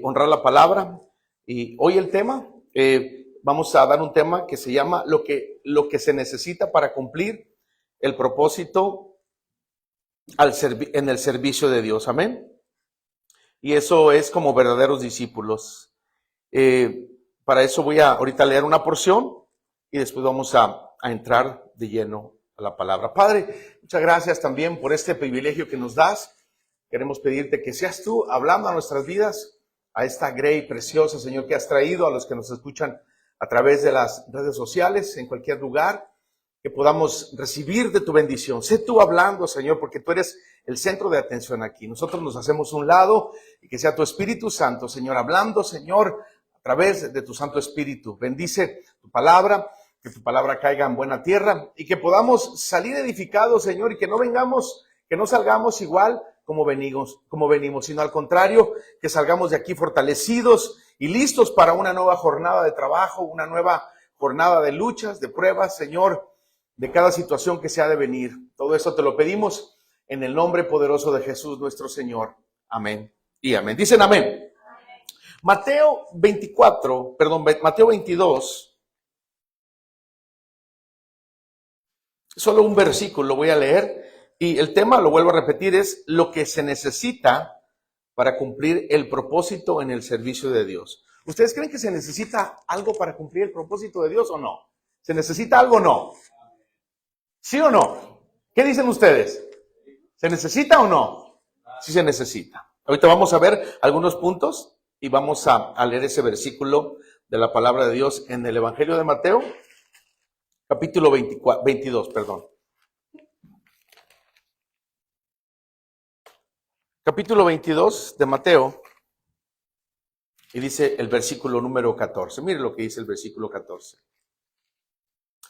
honrar la palabra. Y hoy el tema, vamos a dar un tema que se llama lo que se necesita para cumplir el propósito en el servicio de Dios. Amén. Y eso es como verdaderos discípulos. Para eso voy a ahorita leer una porción y después vamos a entrar de lleno a la palabra. Padre, muchas gracias también por este privilegio que nos das. Queremos pedirte que seas tú hablando a nuestras vidas, a esta grey preciosa, Señor, que has traído a los que nos escuchan a través de las redes sociales, en cualquier lugar, que podamos recibir de tu bendición. Sé tú hablando, Señor, porque tú eres el centro de atención aquí. Nosotros nos hacemos un lado y que sea tu Espíritu Santo, Señor, hablando, Señor, a través de tu Santo Espíritu. Bendice tu palabra, que tu palabra caiga en buena tierra y que podamos salir edificados, Señor, y que no salgamos igual como venimos, sino al contrario, que salgamos de aquí fortalecidos y listos para una nueva jornada de trabajo, una nueva jornada de luchas, de pruebas, Señor, de cada situación que se ha de venir. Todo eso te lo pedimos en el nombre poderoso de Jesús nuestro Señor. Amén y amén. Dicen amén. Mateo 22, solo un versículo voy a leer y el tema, lo vuelvo a repetir, es lo que se necesita para cumplir el propósito en el servicio de Dios. ¿Ustedes creen que se necesita algo para cumplir el propósito de Dios o no? ¿Se necesita algo o no? ¿Sí o no? ¿Qué dicen ustedes? ¿Se necesita o no? Sí se necesita. Ahorita vamos a ver algunos puntos y vamos a leer ese versículo de la palabra de Dios en el Evangelio de Mateo, capítulo 22. Capítulo 22 de Mateo, y dice el versículo número 14. Mire lo que dice el versículo 14.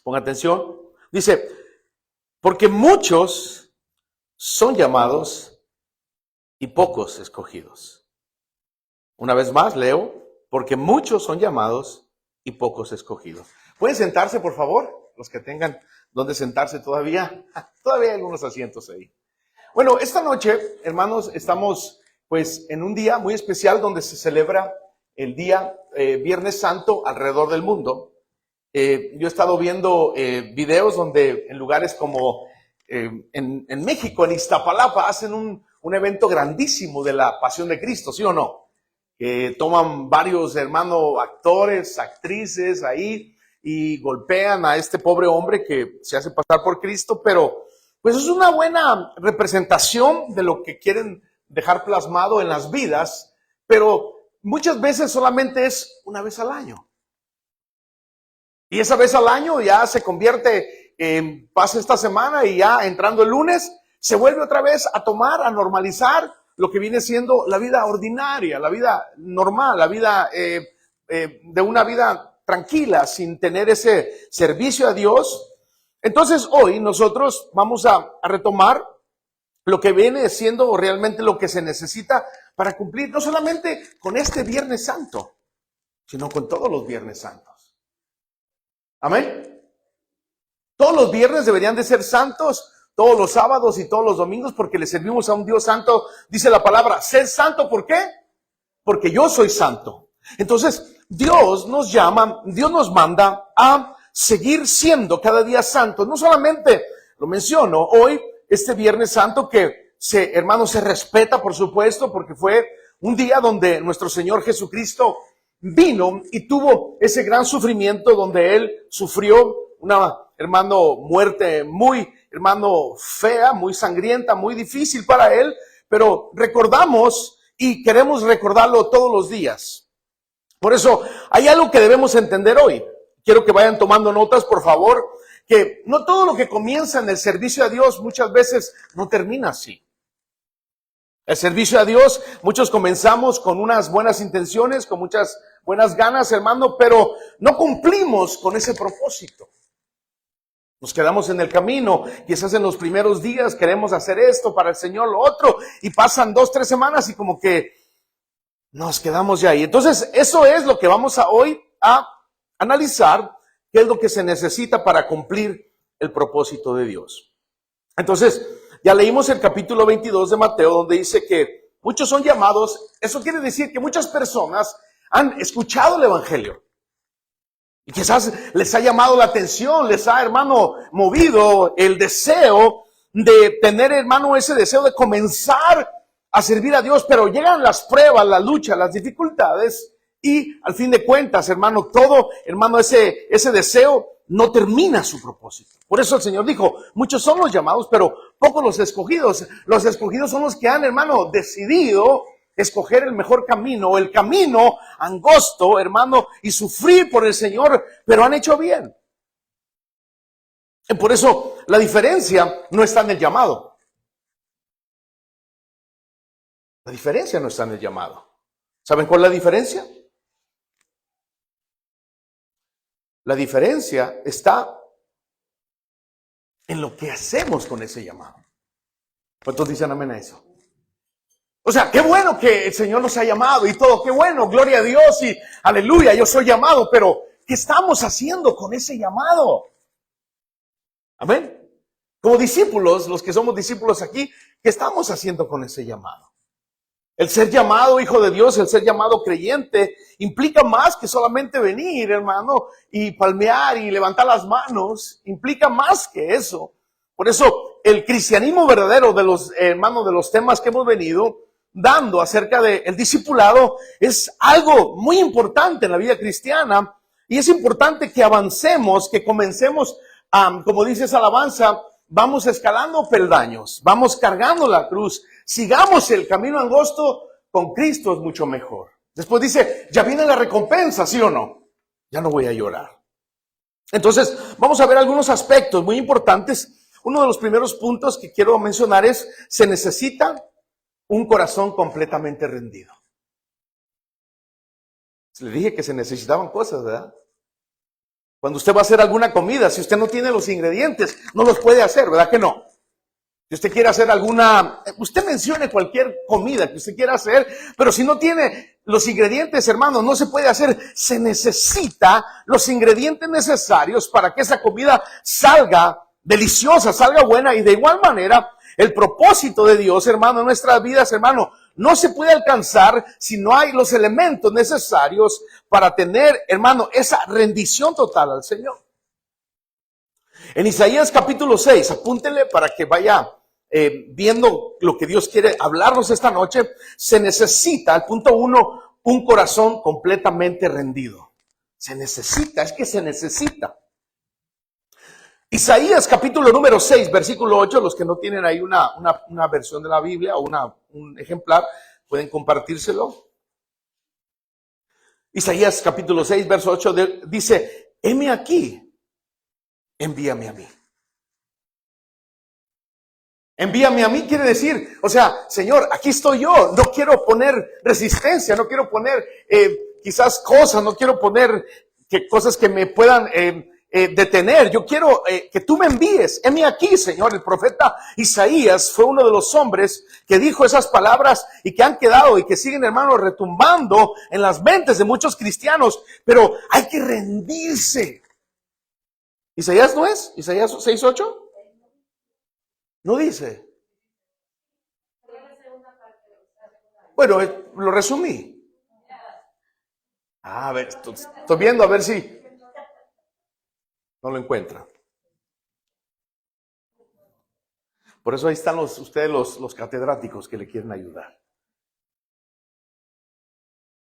Ponga atención. Dice, porque muchos son llamados y pocos escogidos. Una vez más leo, porque muchos son llamados y pocos escogidos. ¿Pueden sentarse, por favor? Los que tengan donde sentarse todavía. Todavía hay algunos asientos ahí. Bueno, esta noche, hermanos, estamos pues en un día muy especial donde se celebra el día Viernes Santo alrededor del mundo. Yo he estado viendo videos donde en lugares como en México, en Iztapalapa, hacen un evento grandísimo de la Pasión de Cristo, ¿sí o no? Que toman varios hermanos actores, actrices ahí y golpean a este pobre hombre que se hace pasar por Cristo, pero pues es una buena representación de lo que quieren dejar plasmado en las vidas, pero muchas veces solamente es una vez al año. Y esa vez al año ya se convierte, pasa esta semana y ya entrando el lunes, se vuelve otra vez a tomar, a normalizar lo que viene siendo la vida ordinaria, la vida normal, la vida de una vida tranquila, sin tener ese servicio a Dios. Entonces hoy nosotros vamos a retomar lo que viene siendo realmente lo que se necesita para cumplir, no solamente con este Viernes Santo, sino con todos los Viernes Santos. Amén. Todos los viernes deberían de ser santos, todos los sábados y todos los domingos, porque le servimos a un Dios santo. Dice la palabra, sed santo, ¿por qué? Porque yo soy santo. Entonces, Dios nos llama, Dios nos manda a seguir siendo cada día santos. No solamente, lo menciono, hoy, este Viernes Santo que hermanos, se respeta, por supuesto, porque fue un día donde nuestro Señor Jesucristo vino y tuvo ese gran sufrimiento donde Él sufrió una, muerte muy, fea, muy sangrienta, muy difícil para Él, pero recordamos y queremos recordarlo todos los días. Por eso hay algo que debemos entender hoy. Quiero que vayan tomando notas, por favor, que no todo lo que comienza en el servicio a Dios muchas veces no termina así. El servicio a Dios, muchos comenzamos con unas buenas intenciones, con muchas buenas ganas, hermano, pero no cumplimos con ese propósito. Nos quedamos en el camino, quizás en los primeros días queremos hacer esto para el Señor, lo otro, y pasan 2, 3 semanas y como que nos quedamos ya ahí. Entonces, eso es lo que vamos hoy a analizar, qué es lo que se necesita para cumplir el propósito de Dios. Entonces, ya leímos el capítulo 22 de Mateo, donde dice que muchos son llamados. Eso quiere decir que muchas personas han escuchado el evangelio. Y quizás les ha llamado la atención, les ha, hermano, movido el deseo de tener, hermano, ese deseo de comenzar a servir a Dios, pero llegan las pruebas, la lucha, las dificultades y al fin de cuentas, hermano, todo, hermano, ese deseo no termina su propósito. Por eso el Señor dijo, muchos son los llamados, pero pocos los escogidos. Los escogidos son los que han, hermano, decidido escoger el mejor camino, el camino angosto, hermano, y sufrir por el Señor, pero han hecho bien. Y por eso la diferencia no está en el llamado. La diferencia no está en el llamado. ¿Saben cuál es la diferencia? La diferencia está en lo que hacemos con ese llamado. ¿Cuántos dicen amén a eso? O sea, qué bueno que el Señor nos ha llamado y todo, qué bueno, gloria a Dios y aleluya, yo soy llamado, pero ¿qué estamos haciendo con ese llamado? Amén. Como discípulos, los que somos discípulos aquí, ¿qué estamos haciendo con ese llamado? El ser llamado hijo de Dios, el ser llamado creyente, implica más que solamente venir, hermano, y palmear y levantar las manos. Implica más que eso. Por eso, el cristianismo verdadero de los hermanos, de los temas que hemos venido dando acerca del discipulado, es algo muy importante en la vida cristiana. Y es importante que avancemos, que comencemos, como dice esa alabanza, vamos escalando peldaños, vamos cargando la cruz. Sigamos el camino angosto, con Cristo es mucho mejor. Después dice, ya viene la recompensa, ¿sí o no? Ya no voy a llorar. Entonces, vamos a ver algunos aspectos muy importantes. Uno de los primeros puntos que quiero mencionar es, se necesita un corazón completamente rendido. Les dije que se necesitaban cosas, ¿verdad? Cuando usted va a hacer alguna comida, si usted no tiene los ingredientes, no los puede hacer, ¿verdad que no? Si usted quiere hacer usted mencione cualquier comida que usted quiera hacer, pero si no tiene los ingredientes, hermano, no se puede hacer. Se necesita los ingredientes necesarios para que esa comida salga deliciosa, salga buena. Y de igual manera, el propósito de Dios, hermano, en nuestras vidas, hermano, no se puede alcanzar si no hay los elementos necesarios para tener, hermano, esa rendición total al Señor. En Isaías capítulo 6, apúntenle para que vaya viendo lo que Dios quiere hablarnos esta noche. Se necesita, al punto 1, un corazón completamente rendido. Se necesita, es que se necesita. Isaías capítulo número 6, versículo 8, los que no tienen ahí una versión de la Biblia o un ejemplar, pueden compartírselo. Isaías capítulo 6, verso 8 dice, heme aquí, envíame a mí. Envíame a mí quiere decir, o sea, Señor, aquí estoy yo, no quiero poner resistencia, no quiero poner quizás cosas, no quiero poner cosas que me puedan detener. Yo quiero que tú me envíes. Heme aquí, Señor. El profeta Isaías fue uno de los hombres que dijo esas palabras y que han quedado y que siguen, hermanos, retumbando en las mentes de muchos cristianos, pero hay que rendirse. ¿Isaías no es? ¿Isaías 6:8? No dice. Bueno, lo resumí. A ver, estoy viendo a ver si no lo encuentra. Por eso ahí están ustedes los catedráticos que le quieren ayudar.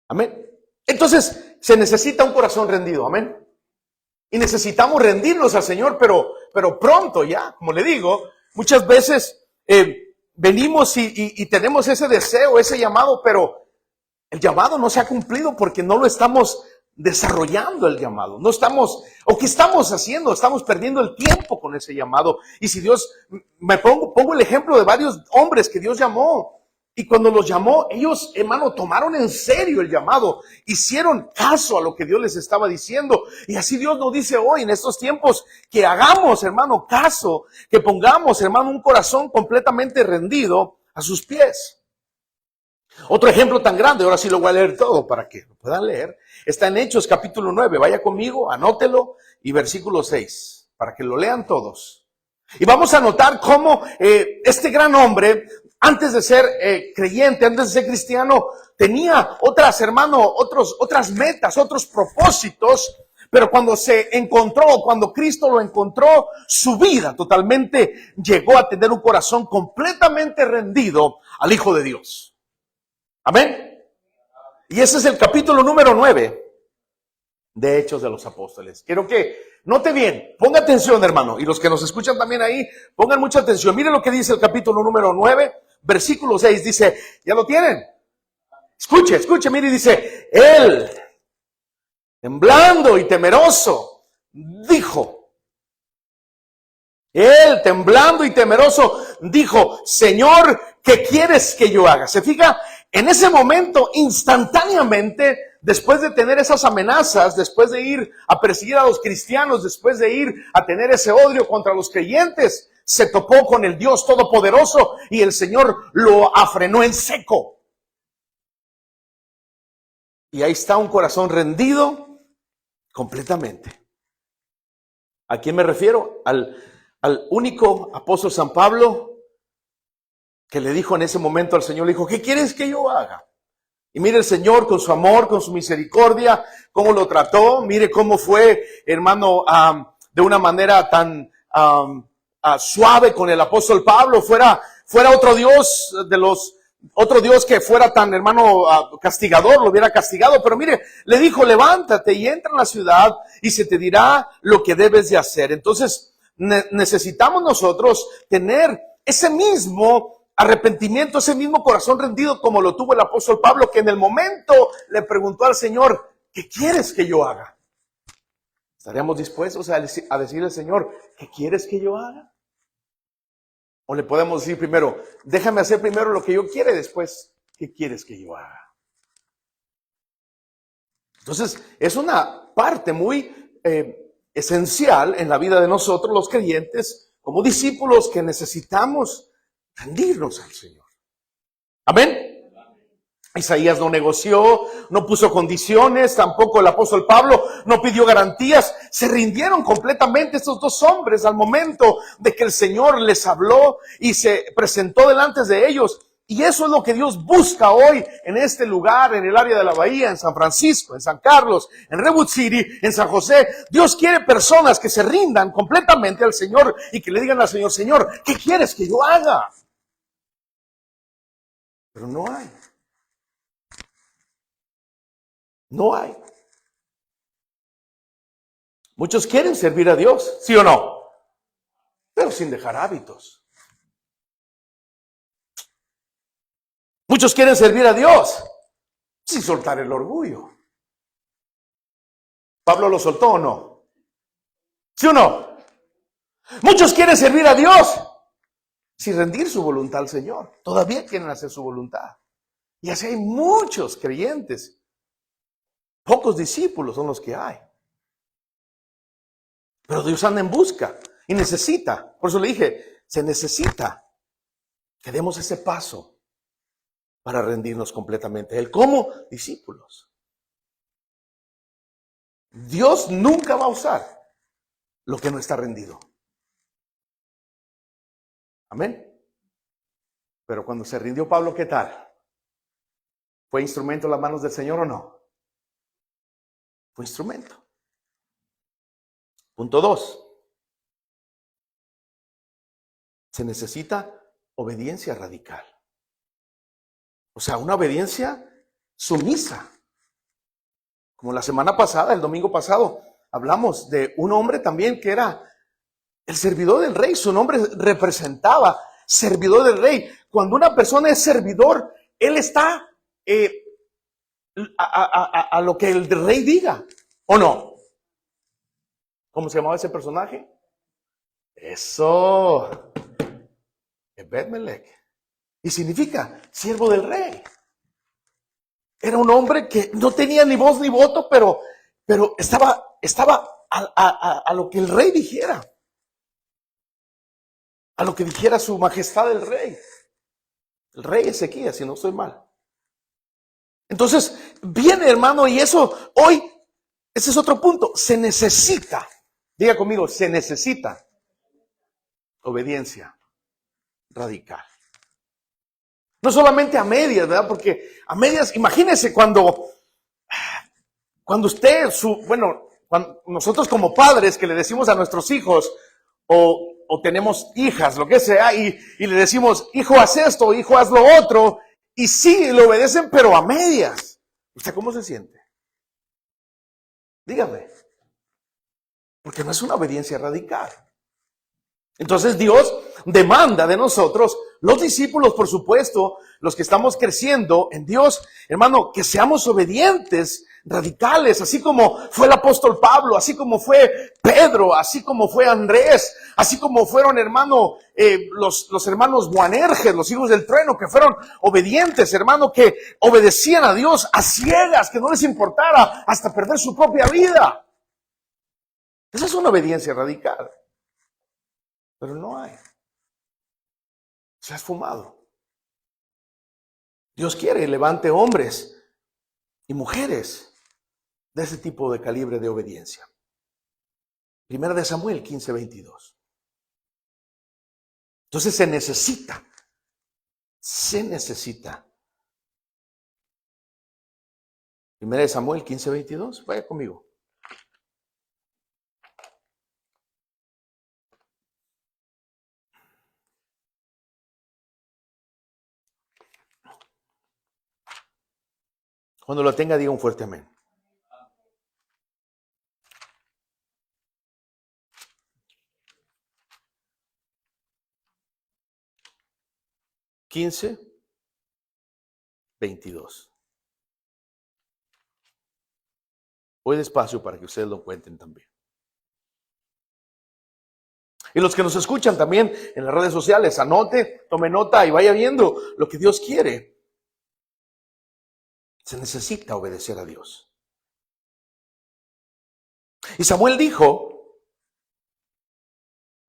Amén. Entonces, se necesita un corazón rendido. Amén. Y necesitamos rendirnos al Señor, pero pronto ya, como le digo, muchas veces venimos y tenemos ese deseo, ese llamado, pero el llamado no se ha cumplido porque no lo estamos desarrollando el llamado. No estamos, o ¿qué estamos haciendo? Estamos perdiendo el tiempo con ese llamado. Y si Dios, pongo el ejemplo de varios hombres que Dios llamó. Y cuando los llamó, ellos, hermano, tomaron en serio el llamado, hicieron caso a lo que Dios les estaba diciendo. Y así Dios nos dice hoy, en estos tiempos, que hagamos, hermano, caso, que pongamos, hermano, un corazón completamente rendido a sus pies. Otro ejemplo tan grande, ahora sí lo voy a leer todo para que lo puedan leer, está en Hechos capítulo 9, vaya conmigo, anótelo, y versículo 6, para que lo lean todos. Y vamos a notar cómo este gran hombre antes de ser creyente, antes de ser cristiano, tenía otras metas, otros propósitos, pero cuando cuando Cristo lo encontró, su vida totalmente llegó a tener un corazón completamente rendido al Hijo de Dios. Amén. Y ese es el capítulo número 9 de Hechos de los Apóstoles. Quiero que note bien, ponga atención, hermano, y los que nos escuchan también ahí, pongan mucha atención. Miren lo que dice el capítulo número 9, versículo 6, dice, ¿ya lo tienen? Escuche, mire, dice, él, temblando y temeroso, dijo, Señor, ¿qué quieres que yo haga? Se fija, en ese momento, instantáneamente, después de tener esas amenazas, después de ir a perseguir a los cristianos, después de ir a tener ese odio contra los creyentes, se topó con el Dios Todopoderoso y el Señor lo afrenó en seco. Y ahí está un corazón rendido completamente. ¿A quién me refiero? Al único apóstol San Pablo que le dijo en ese momento al Señor, le dijo, ¿qué quieres que yo haga? Y mire el Señor con su amor, con su misericordia, cómo lo trató. Mire cómo fue, hermano, de una manera tan suave con el apóstol Pablo. Fuera otro Dios que fuera tan, hermano, castigador, lo hubiera castigado. Pero mire, le dijo, levántate y entra en la ciudad y se te dirá lo que debes de hacer. Entonces, necesitamos nosotros tener ese mismo arrepentimiento, ese mismo corazón rendido como lo tuvo el apóstol Pablo, que en el momento le preguntó al Señor, ¿qué quieres que yo haga? ¿Estaríamos dispuestos a decirle al Señor, ¿qué quieres que yo haga? O le podemos decir primero, déjame hacer primero lo que yo quiero y después, ¿qué quieres que yo haga? Entonces, es una parte muy esencial en la vida de nosotros, los creyentes, como discípulos, que necesitamos rendirnos al Señor. Amén. Isaías no negoció, no puso condiciones, tampoco el apóstol Pablo no pidió garantías. Se rindieron completamente estos dos hombres al momento de que el Señor les habló y se presentó delante de ellos. Y eso es lo que Dios busca hoy en este lugar, en el área de la Bahía, en San Francisco, en San Carlos, en Redwood City, en San José. Dios quiere personas que se rindan completamente al Señor y que le digan al Señor, Señor, ¿qué quieres que yo haga? Pero no hay. No hay. Muchos quieren servir a Dios, ¿sí o no? Pero sin dejar hábitos. Muchos quieren servir a Dios sin soltar el orgullo. ¿Pablo lo soltó o no? ¿Sí o no? Muchos quieren servir a Dios sin rendir su voluntad al Señor. Todavía quieren hacer su voluntad. Y así hay muchos creyentes. Pocos discípulos son los que hay. Pero Dios anda en busca y necesita. Por eso le dije, se necesita que demos ese paso para rendirnos completamente. Él como discípulos. Dios nunca va a usar lo que no está rendido. Amén. Pero cuando se rindió Pablo, ¿qué tal? ¿Fue instrumento en las manos del Señor o no? Fue instrumento. Punto 2. Se necesita obediencia radical. O sea, una obediencia sumisa. Como la semana pasada, el domingo pasado, hablamos de un hombre también que era el servidor del rey. Su nombre representaba servidor del rey. Cuando una persona es servidor, él está a lo que el rey diga, ¿o no? ¿Cómo se llamaba ese personaje? Eso, Ebed-Melech. Y significa siervo del rey. Era un hombre que no tenía ni voz ni voto, pero estaba a lo que el rey dijera. A lo que dijera su majestad el rey. El rey Ezequías, si no estoy mal. Entonces, viene, hermano, y eso hoy, ese es otro punto. Se necesita, diga conmigo, se necesita obediencia radical. No solamente a medias, ¿verdad? Porque a medias, imagínese cuando usted, cuando nosotros como padres que le decimos a nuestros hijos, o tenemos hijas, lo que sea, y le decimos, hijo, haz esto, hijo, haz lo otro, y sí, le obedecen, pero a medias. ¿Usted cómo se siente? Dígame. Porque no es una obediencia radical. Entonces Dios demanda de nosotros, los discípulos, por supuesto, los que estamos creciendo en Dios, hermano, que seamos obedientes, radicales, así como fue el apóstol Pablo, así como fue Pedro, así como fue Andrés, así como fueron, hermano, los hermanos Boanerges, los hijos del trueno, que fueron obedientes, hermano, que obedecían a Dios a ciegas, que no les importara hasta perder su propia vida. Esa es una obediencia radical. Pero no hay. Se ha esfumado. Dios quiere levante hombres y mujeres de ese tipo de calibre de obediencia. Primera de Samuel 15:22. Entonces se necesita. Primera de Samuel 15:22. Vaya conmigo. Cuando lo tenga, diga un fuerte amén. Quince 22. Voy despacio para que ustedes lo cuenten también. Y los que nos escuchan también en las redes sociales, anote, tome nota y vaya viendo lo que Dios quiere. Se necesita obedecer a Dios. Y Samuel dijo,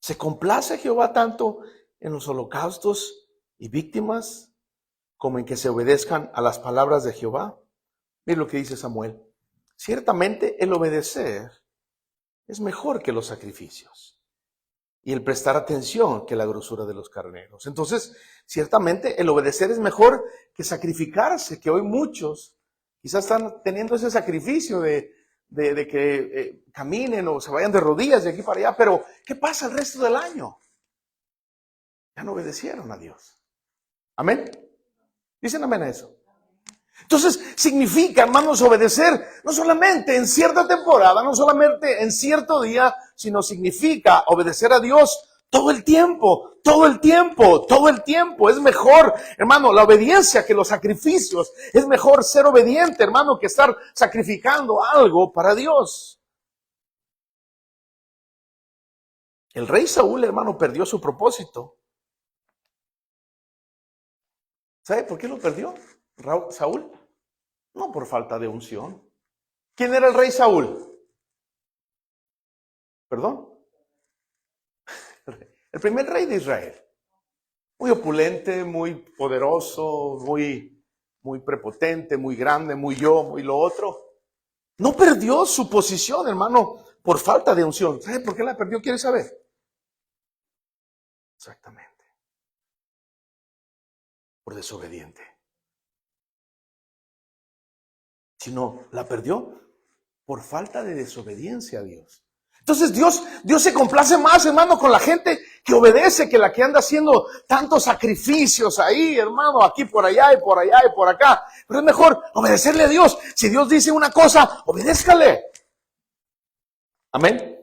¿se complace Jehová tanto en los holocaustos y víctimas como en que se obedezcan a las palabras de Jehová? Mira lo que dice Samuel. Ciertamente el obedecer es mejor que los sacrificios y el prestar atención que la grosura de los carneros. Entonces, ciertamente el obedecer es mejor que sacrificarse, que hoy muchos quizás están teniendo ese sacrificio de que caminen o se vayan de rodillas de aquí para allá, pero ¿qué pasa el resto del año? Ya no obedecieron a Dios. ¿Amén? ¿Dicen amén a eso? Entonces significa, hermanos, obedecer no solamente en cierta temporada, no solamente en cierto día, sino significa obedecer a Dios todo el tiempo, todo el tiempo, todo el tiempo. Es mejor, hermano, la obediencia que los sacrificios. Es mejor ser obediente, hermano, que estar sacrificando algo para Dios. El rey Saúl, hermano, perdió su propósito. ¿Sabe por qué lo perdió Saúl? No por falta de unción. ¿Quién era el rey Saúl? ¿Perdón? El primer rey de Israel. Muy opulente, muy poderoso, muy prepotente, muy grande, muy lo otro. No perdió su posición, hermano, por falta de unción. ¿Sabe por qué la perdió? ¿Quiere saber? Exactamente. Por desobediente. Sino la perdió por falta de desobediencia a Dios. Entonces Dios se complace más, hermano, con la gente que obedece que la que anda haciendo tantos sacrificios ahí, hermano, aquí por allá y por allá y por acá. Pero es mejor obedecerle a Dios. Si Dios dice una cosa, obedézcale. Amén.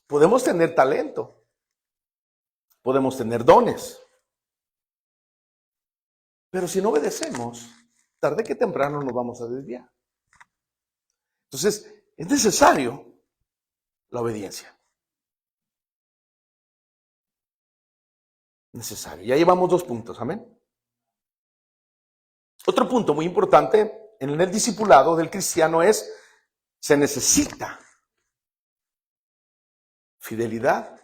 Podemos tener talento. Podemos tener dones. Pero si no obedecemos, tarde que temprano nos vamos a desviar. Entonces, es necesario la obediencia. Necesario. Ya llevamos 2 puntos, amén. Otro punto muy importante en el discipulado del cristiano es, se necesita fidelidad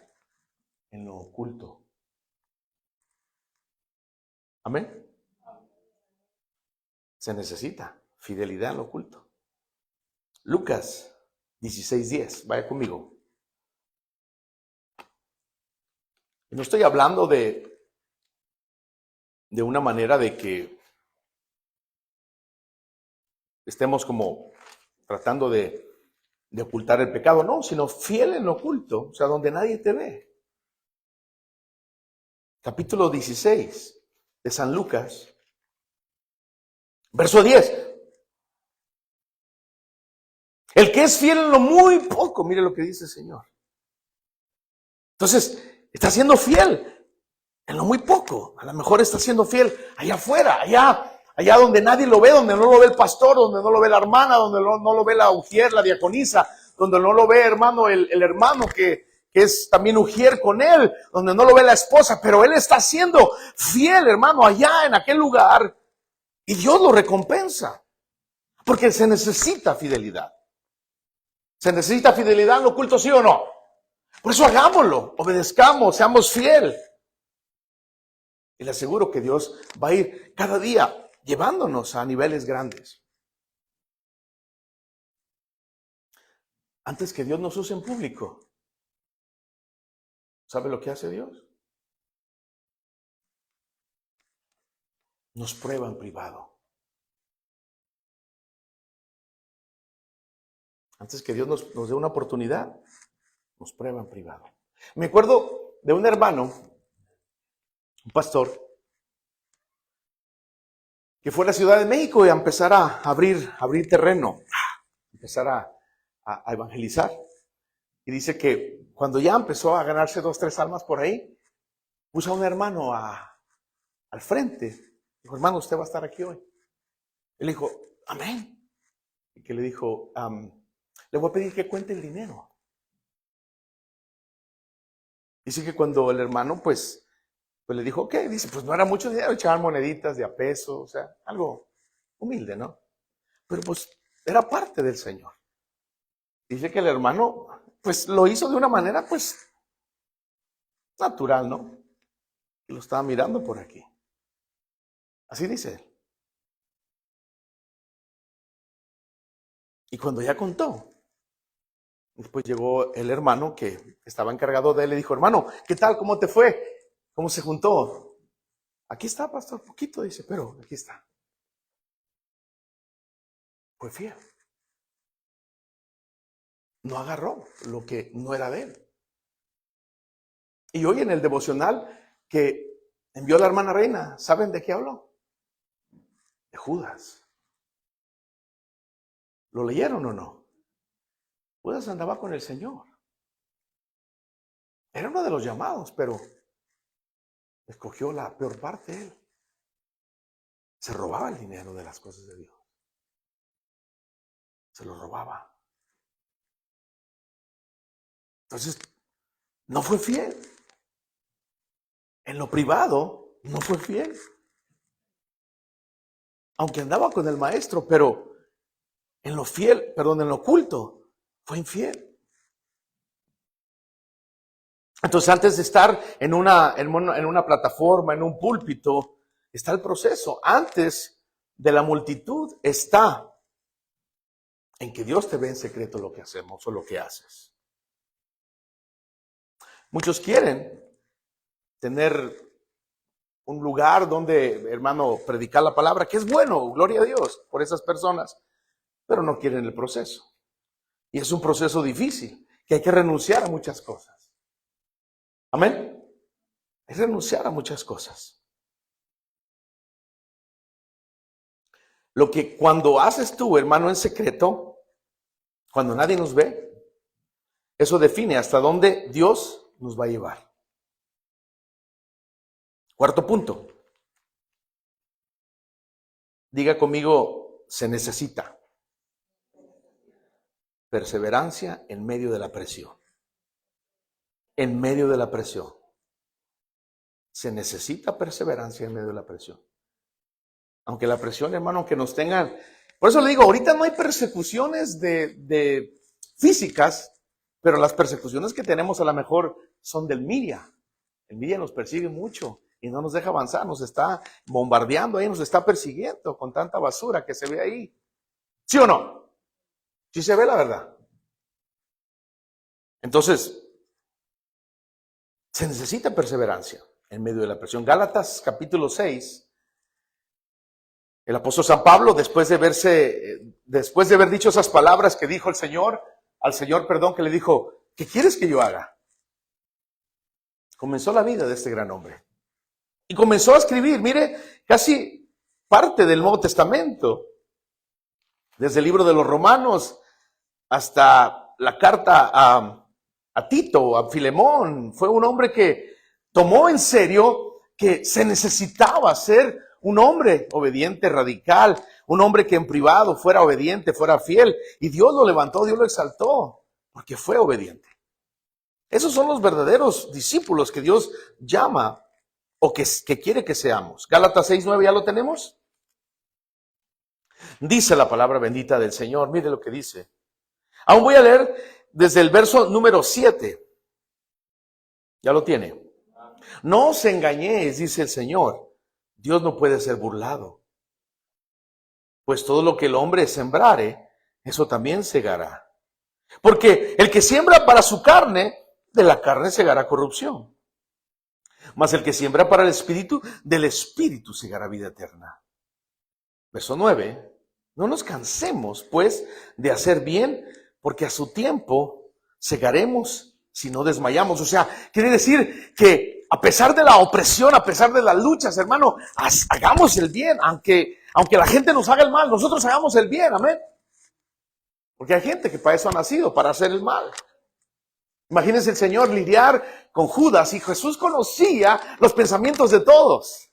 en lo oculto. Amén. Se necesita fidelidad en lo oculto. Lucas 16:10, vaya conmigo. No estoy hablando de una manera de que estemos como tratando de ocultar el pecado, no, sino fiel en lo oculto, o sea, donde nadie te ve. Capítulo 16 de San Lucas, verso 10. El que es fiel en lo muy poco, mire lo que dice el Señor. Entonces, está siendo fiel en lo muy poco. A lo mejor está siendo fiel allá afuera, allá donde nadie lo ve, donde no lo ve el pastor, donde no lo ve la hermana, donde no lo ve la ujier, la diaconisa, donde no lo ve, hermano, el hermano que es también ujier con él, donde no lo ve la esposa, pero él está siendo fiel, hermano, allá en aquel lugar, y Dios lo recompensa, porque se necesita fidelidad. ¿Se necesita fidelidad en lo oculto, sí o no? Por eso hagámoslo, obedezcamos, seamos fiel. Y le aseguro que Dios va a ir cada día llevándonos a niveles grandes. Antes que Dios nos use en público, ¿sabe lo que hace Dios? Nos prueba en privado. Antes que Dios nos dé una oportunidad, nos prueba en privado. Me acuerdo de un hermano, un pastor, que fue a la Ciudad de México y a empezar a abrir terreno, empezar a evangelizar. Y dice que cuando ya empezó a ganarse 2, 3 almas por ahí, puso a un hermano al frente. Dijo, hermano, usted va a estar aquí hoy. Él dijo, amén. Y que le dijo, le voy a pedir que cuente el dinero. Dice que cuando el hermano, pues le dijo, ok, dice, pues no era mucho dinero, echaban moneditas de a peso, o sea, algo humilde, ¿no? Pero pues era parte del Señor. Dice que el hermano, pues lo hizo de una manera, pues, natural, ¿no? Y lo estaba mirando por aquí. Así dice él. Y cuando ya contó, después llegó el hermano que estaba encargado de él y dijo, hermano, ¿qué tal? ¿Cómo te fue? ¿Cómo se juntó? Aquí está, pastor, poquito, dice, pero aquí está. Fue fiel. No agarró lo que no era de él. Y hoy en el devocional que envió la hermana Reina, ¿saben de qué habló? De Judas. ¿Lo leyeron o no? Judas andaba con el Señor. Era uno de los llamados, pero escogió la peor parte él. Se robaba el dinero de las cosas de Dios. Se lo robaba. Entonces, no fue fiel. En lo privado, no fue fiel. Aunque andaba con el maestro, pero en lo oculto, fue infiel. Entonces, antes de estar en una plataforma, en un púlpito, está el proceso. Antes de la multitud está en que Dios te ve en secreto lo que hacemos o lo que haces. Muchos quieren tener un lugar donde, hermano, predicar la palabra, que es bueno, gloria a Dios por esas personas, pero no quieren el proceso. Y es un proceso difícil, que hay que renunciar a muchas cosas. Amén. Es renunciar a muchas cosas. Lo que cuando haces tú, hermano, en secreto, cuando nadie nos ve, eso define hasta dónde Dios nos va a llevar. Cuarto punto. Diga conmigo, se necesita perseverancia en medio de la presión. En medio de la presión. Se necesita perseverancia en medio de la presión. Aunque la presión, hermano, que nos tengan. Por eso le digo, ahorita no hay persecuciones de físicas, pero las persecuciones que tenemos a lo mejor son del Miria. El Miria nos persigue mucho y no nos deja avanzar, nos está bombardeando ahí, nos está persiguiendo con tanta basura que se ve ahí. ¿Sí o no? Sí se ve la verdad. Entonces, Se necesita perseverancia en medio de la presión. Gálatas capítulo 6, el apóstol San Pablo, después de haber dicho esas palabras que dijo al Señor, que le dijo, ¿qué quieres que yo haga? Comenzó la vida de este gran hombre. Y comenzó a escribir, mire, casi parte del Nuevo Testamento, desde el libro de los Romanos hasta la carta a Tito, a Filemón. Fue un hombre que tomó en serio que se necesitaba ser un hombre obediente, radical, un hombre que en privado fuera obediente, fuera fiel. Y Dios lo levantó, Dios lo exaltó, porque fue obediente. Esos son los verdaderos discípulos que Dios llama o que quiere que seamos. Gálatas 6:9, ¿ya lo tenemos? Dice la palabra bendita del Señor, mire lo que dice. Aún voy a leer desde el verso número 7. ¿Ya lo tiene? No os engañéis, dice el Señor. Dios no puede ser burlado. Pues todo lo que el hombre sembrare, eso también segará. Porque el que siembra para su carne, de la carne segará corrupción. Mas el que siembra para el Espíritu, del Espíritu segará vida eterna. Verso 9. No nos cansemos, pues, de hacer bien, porque a su tiempo segaremos si no desmayamos. O sea, quiere decir que a pesar de la opresión, a pesar de las luchas, hermano, hagamos el bien, aunque la gente nos haga el mal, nosotros hagamos el bien, amén. Porque hay gente que para eso ha nacido, para hacer el mal. Imagínense el Señor lidiar con Judas, y Jesús conocía los pensamientos de todos.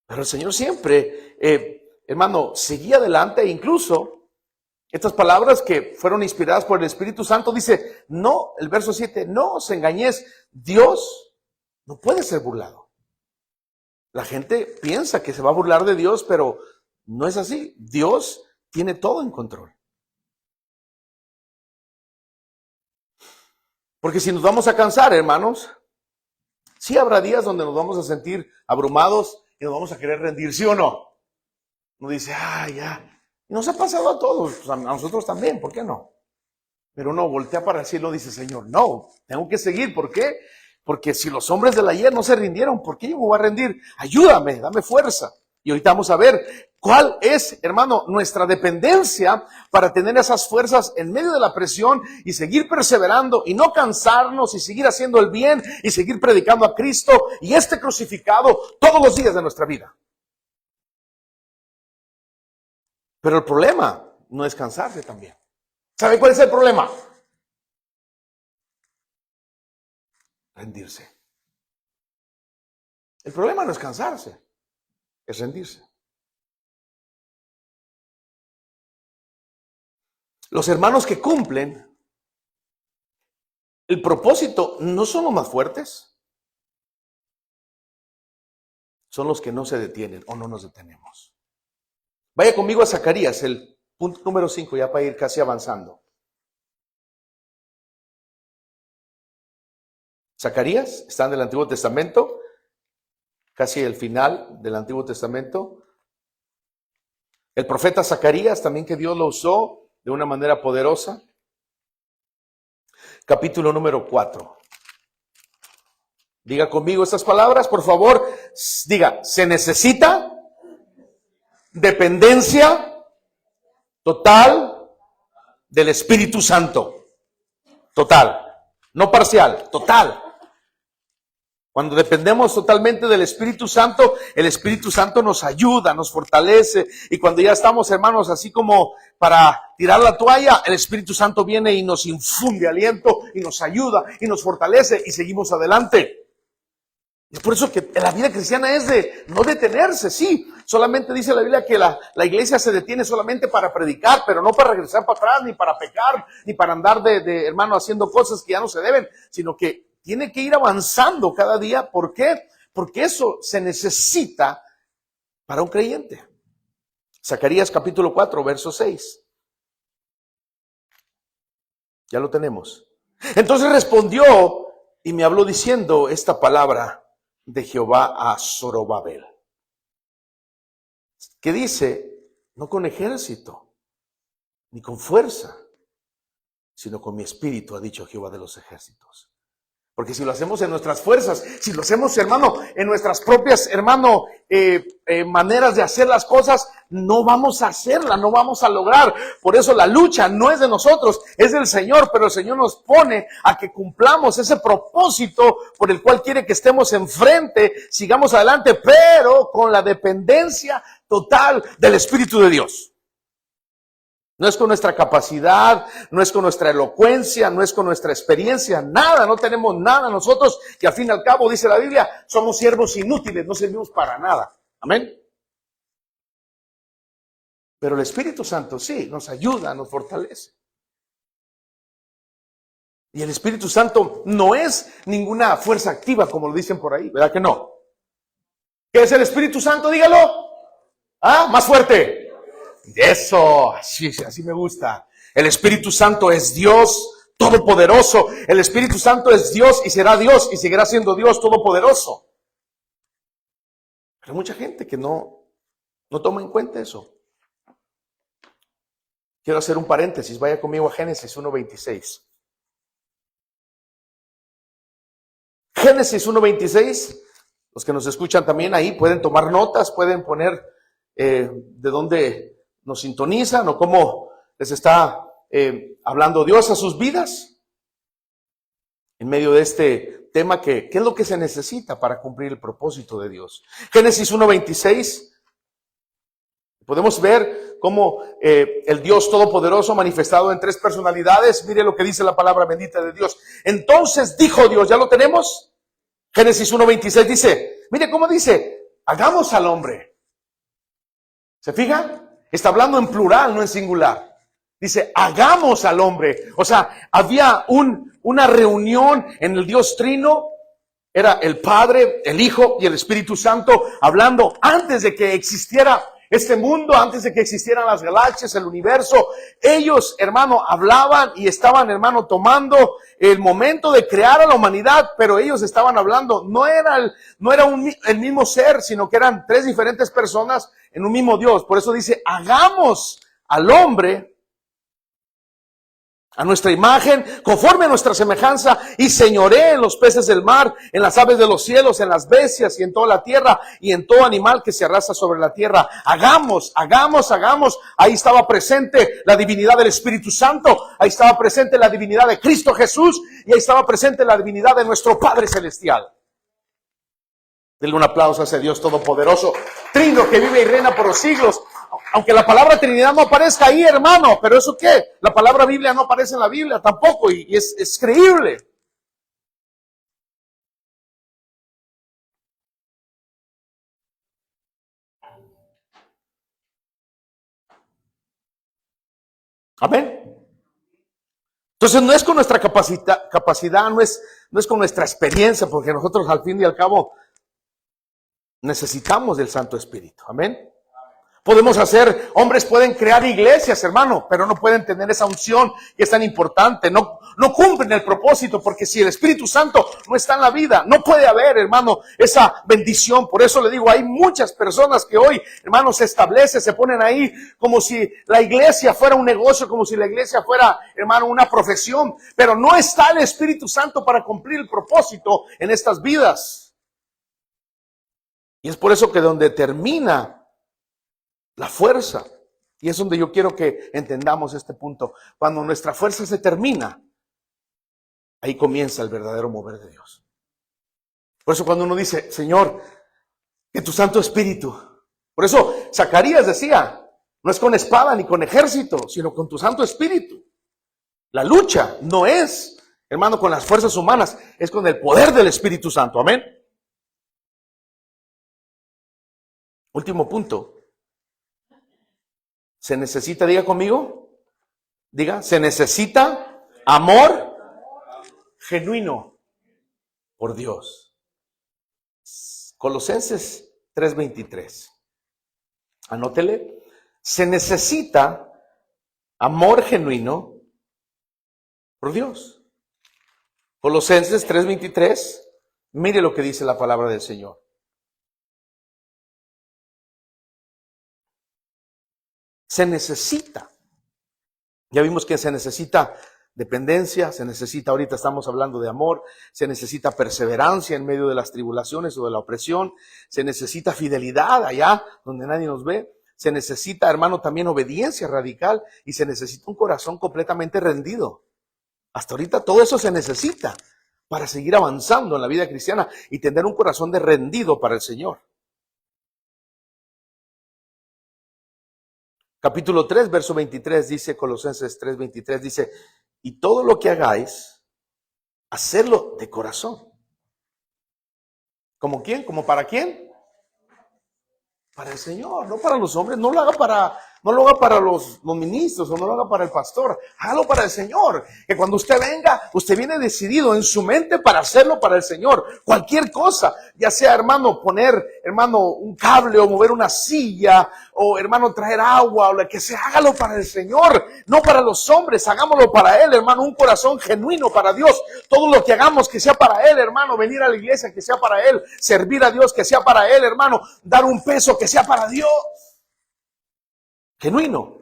Pero el Señor siempre, hermano, seguía adelante. E incluso estas palabras que fueron inspiradas por el Espíritu Santo, dice, no, el verso 7, no os engañéis, Dios no puede ser burlado. La gente piensa que se va a burlar de Dios, pero no es así. Dios tiene todo en control. Porque si nos vamos a cansar, hermanos, sí habrá días donde nos vamos a sentir abrumados y nos vamos a querer rendir, ¿sí o no? Uno dice, ya. Y nos ha pasado a todos, a nosotros también, ¿por qué no? Pero uno voltea para el cielo y dice, Señor, no, tengo que seguir. ¿Por qué? Porque si los hombres del ayer no se rindieron, ¿por qué yo me voy a rendir? Ayúdame, dame fuerza. Y ahorita vamos a ver cuál es, hermano, nuestra dependencia para tener esas fuerzas en medio de la presión y seguir perseverando y no cansarnos y seguir haciendo el bien y seguir predicando a Cristo y este crucificado todos los días de nuestra vida. Pero el problema no es cansarse también. ¿Sabe cuál es el problema? Rendirse. El problema no es cansarse, es rendirse. Los hermanos que cumplen el propósito no son los más fuertes, son los que no se detienen o no nos detenemos. Vaya conmigo a Zacarías, el punto número 5, ya para ir casi avanzando. Zacarías, está en el Antiguo Testamento, casi el final del Antiguo Testamento. El profeta Zacarías, también que Dios lo usó de una manera poderosa. Capítulo número 4. Diga conmigo estas palabras, por favor. Diga, se necesita dependencia total del Espíritu Santo. Total. No parcial, total. Cuando dependemos totalmente del Espíritu Santo, el Espíritu Santo nos ayuda, nos fortalece. Y cuando ya estamos, hermanos, así como para tirar la toalla, el Espíritu Santo viene y nos infunde aliento y nos ayuda y nos fortalece y seguimos adelante. Es por eso que la vida cristiana es de no detenerse, sí. Solamente dice la Biblia que la iglesia se detiene solamente para predicar, pero no para regresar para atrás, ni para pecar, ni para andar de hermano haciendo cosas que ya no se deben, sino que tiene que ir avanzando cada día. ¿Por qué? Porque eso se necesita para un creyente. Zacarías capítulo 4, verso 6. Ya lo tenemos. Entonces respondió y me habló diciendo esta palabra de Jehová a Zorobabel, que dice, no con ejército, ni con fuerza, sino con mi espíritu, ha dicho Jehová de los ejércitos. Porque si lo hacemos en nuestras fuerzas, si lo hacemos, hermano, en nuestras propias, hermano, maneras de hacer las cosas, no vamos a hacerla, no vamos a lograr. Por eso la lucha no es de nosotros, es del Señor, pero el Señor nos pone a que cumplamos ese propósito por el cual quiere que estemos enfrente, sigamos adelante, pero con la dependencia total del Espíritu de Dios. No es con nuestra capacidad, no es con nuestra elocuencia, no es con nuestra experiencia, nada, no tenemos nada nosotros, que al fin y al cabo, dice la Biblia, somos siervos inútiles, no servimos para nada. Amén. Pero el Espíritu Santo sí, nos ayuda, nos fortalece. Y el Espíritu Santo no es ninguna fuerza activa, como lo dicen por ahí, ¿verdad que no? ¿Qué es el Espíritu Santo? Dígalo. Ah, más fuerte. Eso, así me gusta. El Espíritu Santo es Dios todopoderoso. El Espíritu Santo es Dios y será Dios y seguirá siendo Dios todopoderoso. Pero hay mucha gente que no toma en cuenta eso. Quiero hacer un paréntesis. Vaya conmigo a Génesis 1:26. Génesis 1:26. Los que nos escuchan también ahí pueden tomar notas, pueden poner de dónde nos sintonizan o cómo les está hablando Dios a sus vidas en medio de este tema que ¿qué es lo que se necesita para cumplir el propósito de Dios? Génesis 1:26, podemos ver cómo el Dios Todopoderoso manifestado en tres personalidades, mire lo que dice la palabra bendita de Dios. Entonces dijo Dios, ¿ya lo tenemos? Génesis 1:26 dice, mire cómo dice, hagamos al hombre. ¿Se fija? Está hablando en plural, no en singular. Dice, hagamos al hombre. O sea, había una reunión en el Dios Trino. Era el Padre, el Hijo y el Espíritu Santo hablando antes de que existiera este mundo, antes de que existieran las galaxias, el universo. Ellos, hermano, hablaban y estaban, hermano, tomando el momento de crear a la humanidad, pero ellos estaban hablando, no era el mismo ser, sino que eran tres diferentes personas en un mismo Dios. Por eso dice, hagamos al hombre a nuestra imagen, conforme a nuestra semejanza, y señoree en los peces del mar, en las aves de los cielos, en las bestias y en toda la tierra, y en todo animal que se arrastra sobre la tierra. Hagamos. Ahí estaba presente la divinidad del Espíritu Santo, ahí estaba presente la divinidad de Cristo Jesús, y ahí estaba presente la divinidad de nuestro Padre Celestial. Denle un aplauso a ese Dios Todopoderoso, Trino, que vive y reina por los siglos. Aunque la palabra Trinidad no aparezca ahí, hermano, pero ¿eso qué? La palabra Biblia no aparece en la Biblia tampoco, y es creíble. Amén. Entonces no es con nuestra capacidad, no es con nuestra experiencia, porque nosotros al fin y al cabo necesitamos del Santo Espíritu. Amén. Hombres pueden crear iglesias, hermano, pero no pueden tener esa unción que es tan importante. No cumplen el propósito, porque si el Espíritu Santo no está en la vida, no puede haber, hermano, esa bendición. Por eso le digo, hay muchas personas que hoy, hermano, se ponen ahí como si la iglesia fuera un negocio, como si la iglesia fuera, hermano, una profesión. Pero no está el Espíritu Santo para cumplir el propósito en estas vidas. Y es por eso que donde termina la fuerza, y es donde yo quiero que entendamos este punto, cuando nuestra fuerza se termina, ahí comienza el verdadero mover de Dios. Por eso cuando uno dice, Señor, que tu Santo Espíritu, por eso Zacarías decía, no es con espada ni con ejército, sino con tu Santo Espíritu. La lucha no es, hermano, con las fuerzas humanas, es con el poder del Espíritu Santo. Amén. Último punto. Se necesita, diga conmigo, se necesita amor genuino por Dios. Colosenses 3:23. Anótele. Se necesita amor genuino por Dios. Colosenses 3:23. Mire lo que dice la palabra del Señor. Se necesita. Ya vimos que se necesita dependencia, se necesita, ahorita estamos hablando de amor, se necesita perseverancia en medio de las tribulaciones o de la opresión, se necesita fidelidad allá donde nadie nos ve, se necesita, hermano, también obediencia radical y se necesita un corazón completamente rendido. Hasta ahorita todo eso se necesita para seguir avanzando en la vida cristiana y tener un corazón de rendido para el Señor. Capítulo 3, verso 23 dice, Colosenses 3, 23 dice, y todo lo que hagáis, hacerlo de corazón. ¿Como quién? ¿Como para quién? Para el Señor, no para los hombres. No lo haga para los ministros o no lo haga para el pastor. Hágalo para el Señor. Que cuando usted venga, usted viene decidido en su mente para hacerlo para el Señor. Cualquier cosa, ya sea, hermano, poner, hermano, un cable o mover una silla o, hermano, traer agua o lo que sea, hágalo para el Señor, no para los hombres. Hagámoslo para Él, hermano, un corazón genuino para Dios. Todo lo que hagamos que sea para Él, hermano, venir a la iglesia que sea para Él, servir a Dios que sea para Él, hermano, dar un peso que sea para Dios. Genuino.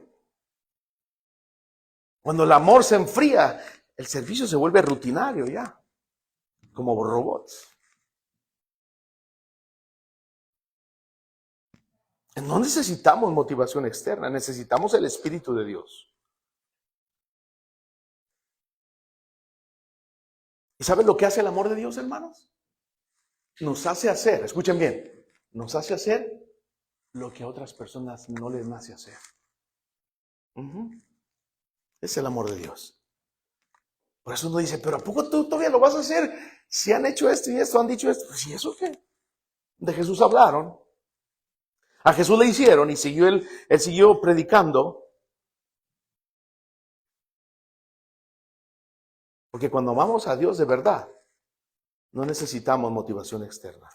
Cuando el amor se enfría, el servicio se vuelve rutinario ya, como robots. No necesitamos motivación externa, necesitamos el Espíritu de Dios. ¿Y saben lo que hace el amor de Dios, hermanos? Nos hace hacer, escuchen bien, nos hace hacer lo que a otras personas no les nace hacer. Es el amor de Dios. Por eso uno dice, pero ¿a poco tú todavía lo vas a hacer? Si han hecho esto y esto, han dicho esto. Pues, ¿y eso qué? De Jesús hablaron. A Jesús le hicieron y siguió él siguió predicando. Porque cuando amamos a Dios de verdad, no necesitamos motivación externa.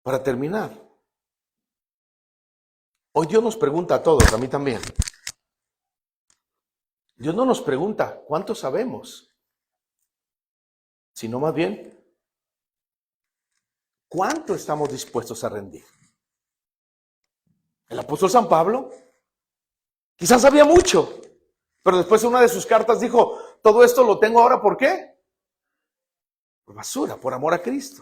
Para terminar, hoy Dios nos pregunta a todos, a mí también. Dios no nos pregunta cuánto sabemos, sino más bien cuánto estamos dispuestos a rendir. El apóstol San Pablo quizás sabía mucho, pero después en una de sus cartas dijo, todo esto lo tengo ahora, ¿por qué? Por basura, por amor a Cristo.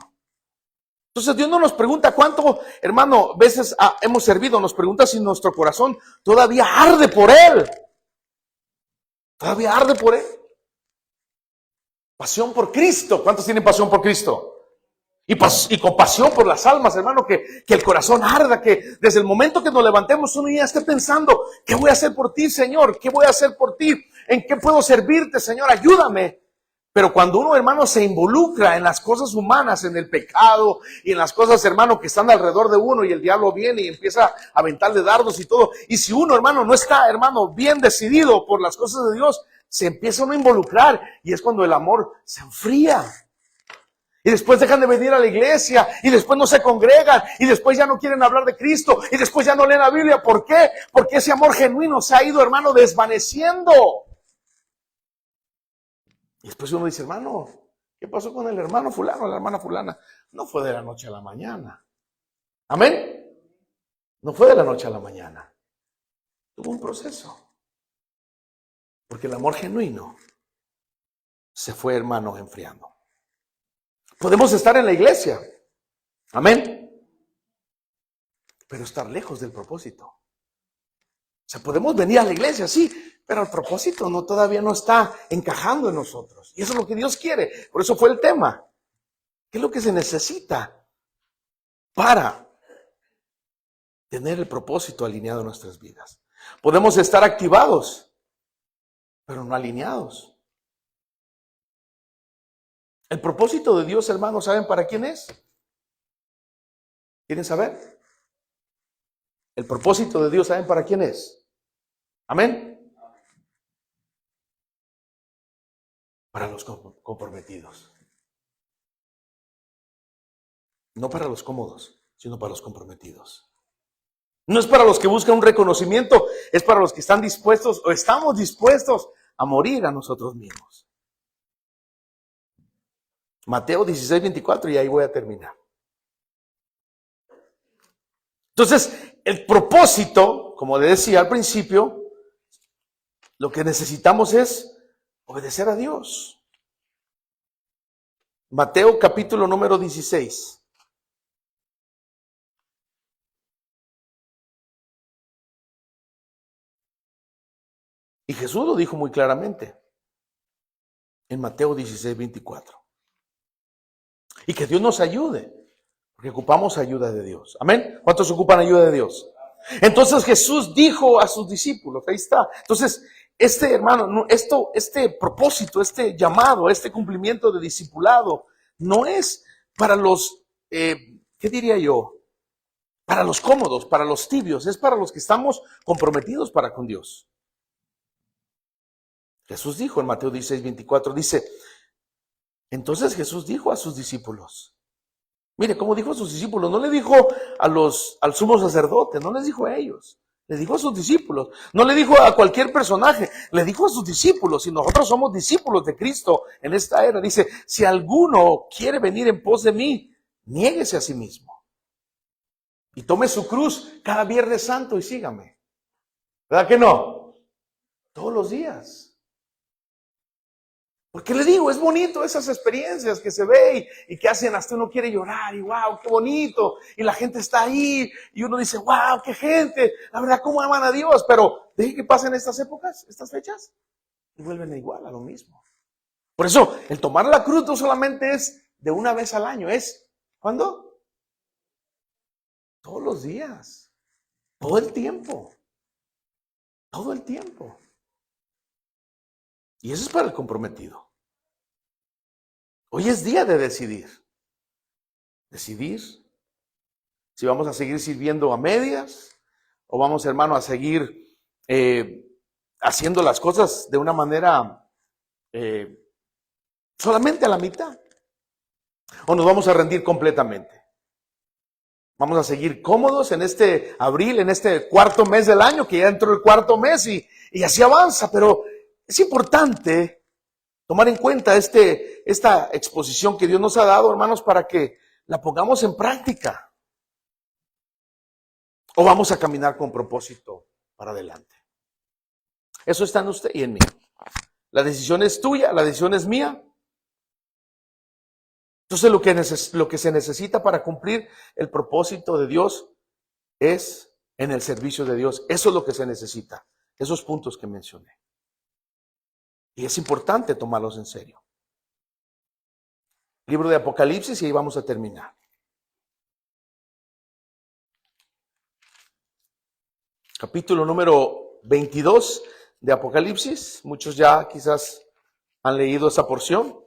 Entonces Dios no nos pregunta cuánto, hermano, veces hemos servido, nos pregunta si nuestro corazón todavía arde por Él. Todavía arde por Él. Pasión por Cristo. ¿Cuántos tienen pasión por Cristo? Y con pasión por las almas, hermano, que el corazón arda, que desde el momento que nos levantemos uno ya esté pensando, ¿qué voy a hacer por ti, Señor? ¿Qué voy a hacer por ti? ¿En qué puedo servirte, Señor? Ayúdame. Pero cuando uno, hermano, se involucra en las cosas humanas, en el pecado y en las cosas, hermano, que están alrededor de uno y el diablo viene y empieza a aventarle dardos y todo. Y si uno, hermano, no está, hermano, bien decidido por las cosas de Dios, se empieza uno a involucrar y es cuando el amor se enfría. Y después dejan de venir a la iglesia, y después no se congregan, y después ya no quieren hablar de Cristo, y después ya no leen la Biblia. ¿Por qué? Porque ese amor genuino se ha ido, hermano, desvaneciendo. Y después uno dice, hermano, ¿qué pasó con el hermano fulano, la hermana fulana? No fue de la noche a la mañana. ¿Amén? No fue de la noche a la mañana. Tuvo un proceso. Porque el amor genuino se fue, hermano, enfriando. Podemos estar en la iglesia, amén, pero estar lejos del propósito. O sea, podemos venir a la iglesia, sí, pero el propósito todavía no está encajando en nosotros. Y eso es lo que Dios quiere. Por eso fue el tema. ¿Qué es lo que se necesita para tener el propósito alineado en nuestras vidas? Podemos estar activados, pero no alineados. El propósito de Dios, hermanos, ¿saben para quién es? ¿Quieren saber? El propósito de Dios, ¿saben para quién es? Amén. Para los comprometidos. No para los cómodos, sino para los comprometidos. No es para los que buscan un reconocimiento, es para los que están dispuestos o estamos dispuestos a morir a nosotros mismos. Mateo 16, 24, y ahí voy a terminar. Entonces, el propósito, como le decía al principio, Lo que necesitamos es obedecer a Dios. Mateo capítulo número 16. Y Jesús lo dijo muy claramente en Mateo 16, 24. Y que Dios nos ayude, porque ocupamos ayuda de Dios. Amén. ¿Cuántos ocupan ayuda de Dios? Entonces Jesús dijo a sus discípulos, ahí está. Entonces, hermano, este propósito, este llamado, este cumplimiento de discipulado, no es para los, ¿qué diría yo? Para los cómodos, para los tibios, es para los que estamos comprometidos para con Dios. Jesús dijo en Mateo 16, 24, dice, entonces Jesús dijo a sus discípulos, mire cómo dijo a sus discípulos, no le dijo al sumo sacerdote, no les dijo a ellos, le dijo a sus discípulos, no le dijo a cualquier personaje, le dijo a sus discípulos, y nosotros somos discípulos de Cristo en esta era. Dice, si alguno quiere venir en pos de mí, niéguese a sí mismo y tome su cruz cada Viernes Santo y sígame. ¿Verdad que no? Todos los días. Porque le digo, es bonito esas experiencias que se ve y que hacen hasta uno quiere llorar y wow, qué bonito. Y la gente está ahí y uno dice, wow, qué gente. La verdad, cómo aman a Dios. Pero deje que pasen estas épocas, estas fechas y vuelven igual a lo mismo. Por eso, el tomar la cruz no solamente es de una vez al año, es, ¿cuándo? Todos los días, todo el tiempo, todo el tiempo. Y eso es para el comprometido. Hoy es día de decidir. Decidir si vamos a seguir sirviendo a medias o vamos, hermano, a seguir haciendo las cosas de una manera solamente a la mitad. O nos vamos a rendir completamente. Vamos a seguir cómodos en este abril, en este cuarto mes del año, que ya entró el cuarto mes y así avanza. Pero es importante tomar en cuenta esta exposición que Dios nos ha dado, hermanos, para que la pongamos en práctica. O vamos a caminar con propósito para adelante. Eso está en usted y en mí. La decisión es tuya, la decisión es mía. Entonces lo que se necesita para cumplir el propósito de Dios es en el servicio de Dios. Eso es lo que se necesita. Esos puntos que mencioné. Y es importante tomarlos en serio. Libro de Apocalipsis y ahí vamos a terminar. Capítulo número 22 de Apocalipsis. Muchos ya quizás han leído esa porción.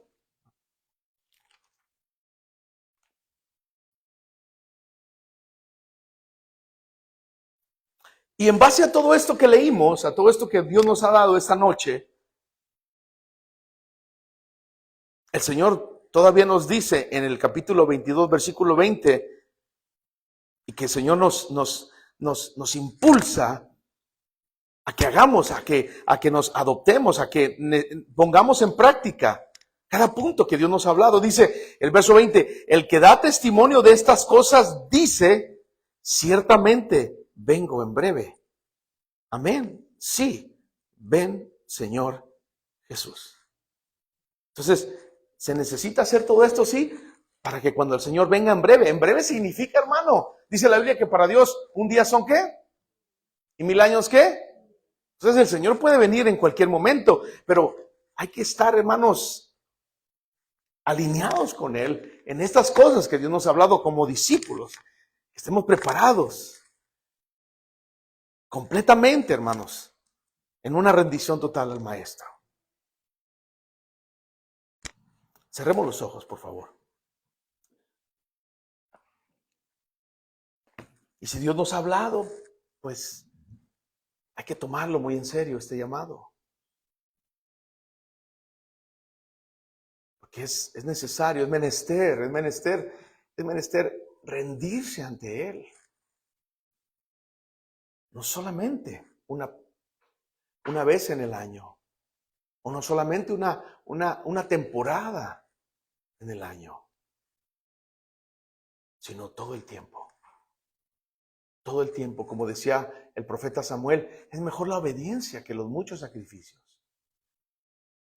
Y en base a todo esto que leímos, a todo esto que Dios nos ha dado esta noche, el Señor todavía nos dice en el capítulo 22, versículo 20, y que el Señor nos impulsa a que hagamos, a que nos adoptemos, a que pongamos en práctica cada punto que Dios nos ha hablado. Dice el verso 20, el que da testimonio de estas cosas dice, ciertamente vengo en breve. Amén. Sí, ven, Señor Jesús. Entonces, se necesita hacer todo esto, sí, para que cuando el Señor venga en breve significa, hermano, dice la Biblia que para Dios un día son ¿qué? ¿Y 1000 años qué? Entonces el Señor puede venir en cualquier momento, pero hay que estar, hermanos, alineados con Él en estas cosas que Dios nos ha hablado como discípulos. Estemos preparados completamente, hermanos, en una rendición total al Maestro. Cerremos los ojos, por favor. Y si Dios nos ha hablado, pues hay que tomarlo muy en serio, este llamado. Porque es necesario, es menester rendirse ante Él. No solamente una vez en el año, o no solamente una temporada en el año, sino todo el tiempo. todo el tiempo. Como decía el profeta Samuel, es mejor la obediencia que los muchos sacrificios.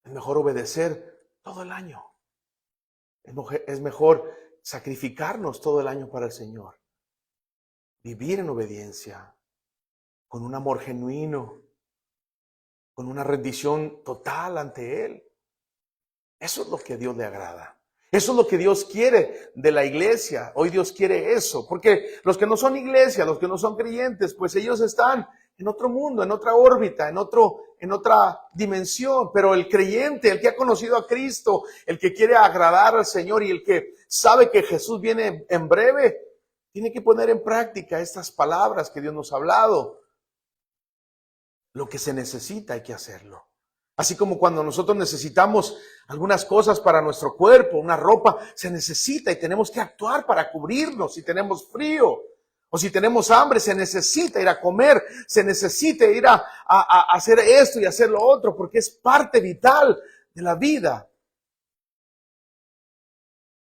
Es mejor obedecer todo el año. Es mejor sacrificarnos todo el año para el Señor. Vivir en obediencia, con un amor genuino, con una rendición total ante Él. Eso es lo que a Dios le agrada. Eso es lo que Dios quiere de la iglesia. Hoy Dios quiere eso, porque los que no son iglesia, los que no son creyentes, pues ellos están en otro mundo, en otra órbita, en otra dimensión. Pero el creyente, el que ha conocido a Cristo, el que quiere agradar al Señor y el que sabe que Jesús viene en breve, tiene que poner en práctica estas palabras que Dios nos ha hablado. Lo que se necesita hay que hacerlo. Así como cuando nosotros necesitamos algunas cosas para nuestro cuerpo, una ropa, se necesita y tenemos que actuar para cubrirnos. Si tenemos frío o si tenemos hambre, se necesita ir a comer, se necesita ir a hacer esto y hacer lo otro, porque es parte vital de la vida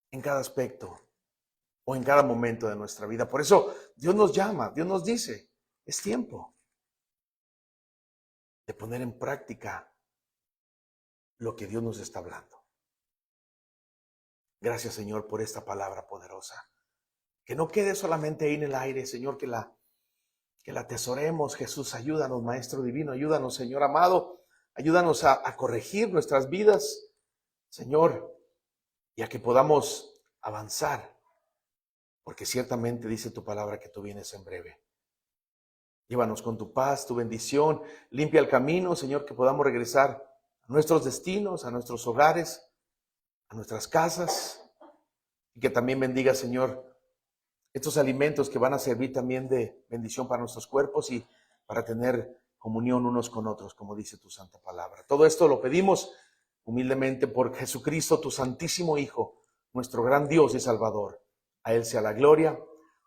en cada aspecto o en cada momento de nuestra vida. Por eso Dios nos llama, Dios nos dice, es tiempo de poner en práctica lo que Dios nos está hablando. Gracias, Señor, por esta palabra poderosa. Que no quede solamente ahí en el aire, Señor, que la atesoremos. Jesús, ayúdanos, Maestro Divino, ayúdanos, Señor amado, ayúdanos a corregir nuestras vidas, Señor, y a que podamos avanzar, porque ciertamente dice tu palabra que tú vienes en breve. Llévanos con tu paz, tu bendición, limpia el camino, Señor, que podamos regresar a nuestros destinos, a nuestros hogares, a nuestras casas, y que también bendiga, Señor, estos alimentos que van a servir también de bendición para nuestros cuerpos y para tener comunión unos con otros, como dice tu santa palabra. Todo esto lo pedimos humildemente por Jesucristo, tu santísimo Hijo, nuestro gran Dios y Salvador. A Él sea la gloria,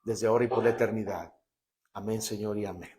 desde ahora y por la eternidad. Amén, Señor, y amén.